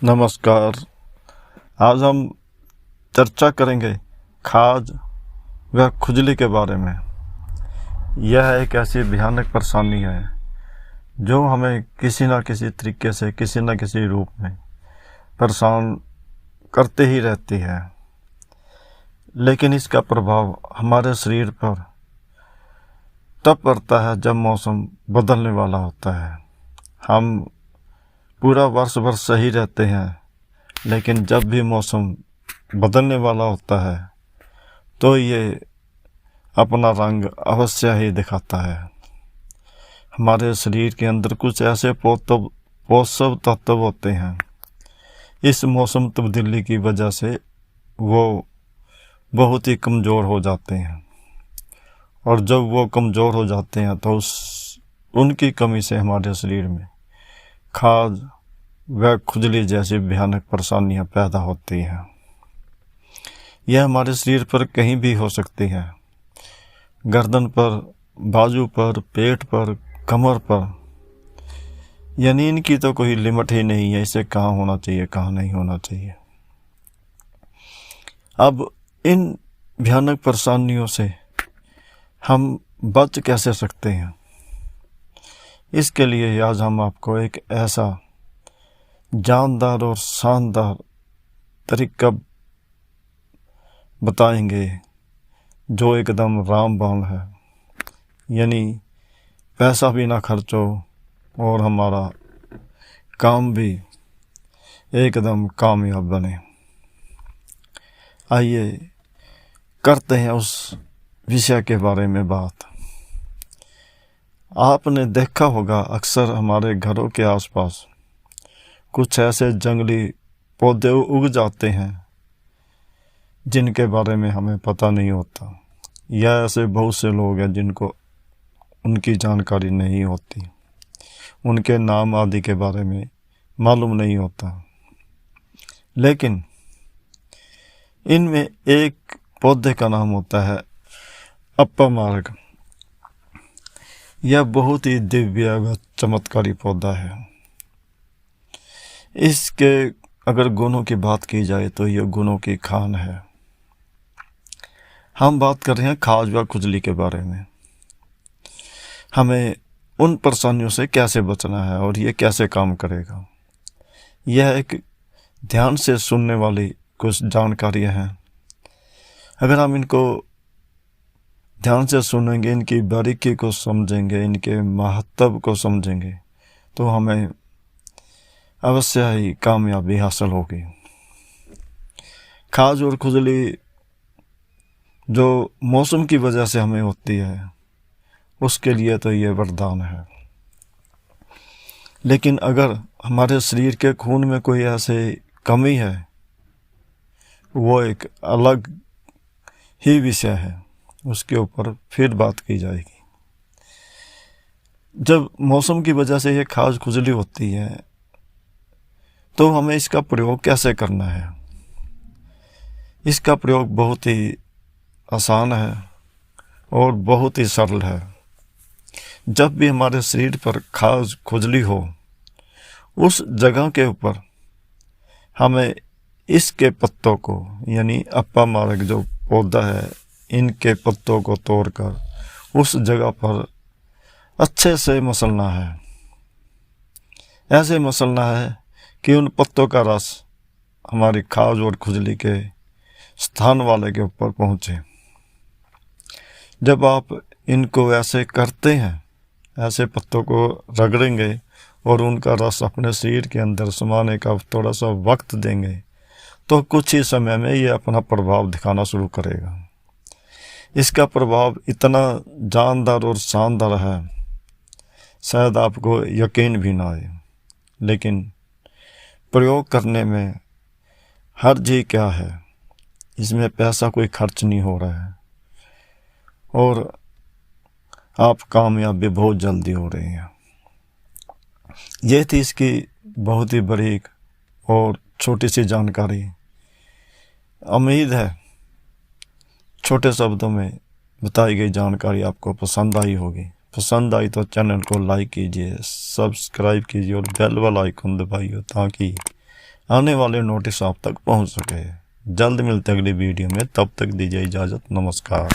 नमस्कार। आज हम चर्चा करेंगे खाज व खुजली के बारे में। यह एक ऐसी भयानक परेशानी है जो हमें किसी न किसी तरीके से किसी न किसी रूप में परेशान करते ही रहती है, लेकिन इसका प्रभाव हमारे शरीर पर तब पड़ता है जब मौसम बदलने वाला होता है। हम पूरा वर्ष भर सही रहते हैं, लेकिन जब भी मौसम बदलने वाला होता है तो ये अपना रंग अवश्य ही दिखाता है। हमारे शरीर के अंदर कुछ ऐसे पोषक तत्व होते हैं, इस मौसम तब्दीली की वजह से वो बहुत ही कमज़ोर हो जाते हैं, और जब वो कमज़ोर हो जाते हैं तो उनकी कमी से हमारे शरीर में खाज व खुजली जैसी भयानक परेशानियां पैदा होती हैं। यह हमारे शरीर पर कहीं भी हो सकती है, गर्दन पर, बाजू पर, पेट पर, कमर पर, यानी इनकी तो कोई लिमिट ही नहीं है, इसे कहाँ होना चाहिए कहाँ नहीं होना चाहिए। अब इन भयानक परेशानियों से हम बच कैसे सकते हैं, इसके लिए आज हम आपको एक ऐसा जानदार और शानदार तरीका बताएंगे जो एकदम रामबाण है, यानी पैसा भी ना खर्च हो और हमारा काम भी एकदम कामयाब बने। आइए करते हैं उस विषय के बारे में बात। आपने देखा होगा अक्सर हमारे घरों के आसपास कुछ ऐसे जंगली पौधे उग जाते हैं जिनके बारे में हमें पता नहीं होता, या ऐसे बहुत से लोग हैं जिनको उनकी जानकारी नहीं होती, उनके नाम आदि के बारे में मालूम नहीं होता। लेकिन इनमें एक पौधे का नाम होता है अप्पमार्ग। यह बहुत ही दिव्य व चमत्कारी पौधा है। इसके अगर गुणों की बात की जाए तो यह गुणों की खान है। हम बात कर रहे हैं खाज व खुजली के बारे में। हमें उन परेशानियों से कैसे बचना है और ये कैसे काम करेगा, यह एक ध्यान से सुनने वाली कुछ जानकारियां हैं। अगर हम इनको ध्यान से सुनेंगे, इनकी बारीकी को समझेंगे, इनके महत्व को समझेंगे, तो हमें अवश्य ही कामयाबी हासिल होगी। खाज और खुजली जो मौसम की वजह से हमें होती है, उसके लिए तो ये वरदान है। लेकिन अगर हमारे शरीर के खून में कोई ऐसी कमी है, वो एक अलग ही विषय है, उसके ऊपर फिर बात की जाएगी। जब मौसम की वजह से ये खाज खुजली होती है तो हमें इसका प्रयोग कैसे करना है। इसका प्रयोग बहुत ही आसान है और बहुत ही सरल है। जब भी हमारे शरीर पर खाज खुजली हो, उस जगह के ऊपर हमें इसके पत्तों को, यानी अप्पमार्ग जो पौधा है, इनके पत्तों को तोड़कर उस जगह पर अच्छे से मसलना है। ऐसे मसलना है कि उन पत्तों का रस हमारी खाज और खुजली के स्थान वाले के ऊपर पहुँचे। जब आप इनको ऐसे करते हैं, ऐसे पत्तों को रगड़ेंगे और उनका रस अपने शरीर के अंदर समाने का थोड़ा सा वक्त देंगे, तो कुछ ही समय में ये अपना प्रभाव दिखाना शुरू करेगा। इसका प्रभाव इतना जानदार और शानदार है, शायद आपको यकीन भी ना आए। लेकिन प्रयोग करने में हर्ज ही क्या है, इसमें पैसा कोई खर्च नहीं हो रहा है और आप कामयाब भी बहुत जल्दी हो रहे हैं। ये थी इसकी बहुत ही बारीक और छोटी सी जानकारी। उम्मीद है छोटे शब्दों में बताई गई जानकारी आपको पसंद आई होगी। पसंद आई तो चैनल को लाइक कीजिए, सब्सक्राइब कीजिए और बेल वाला आइकन दबाइए ताकि आने वाले नोटिस आप तक पहुंच सके। जल्द मिलते अगली वीडियो में, तब तक दीजिए इजाज़त। नमस्कार।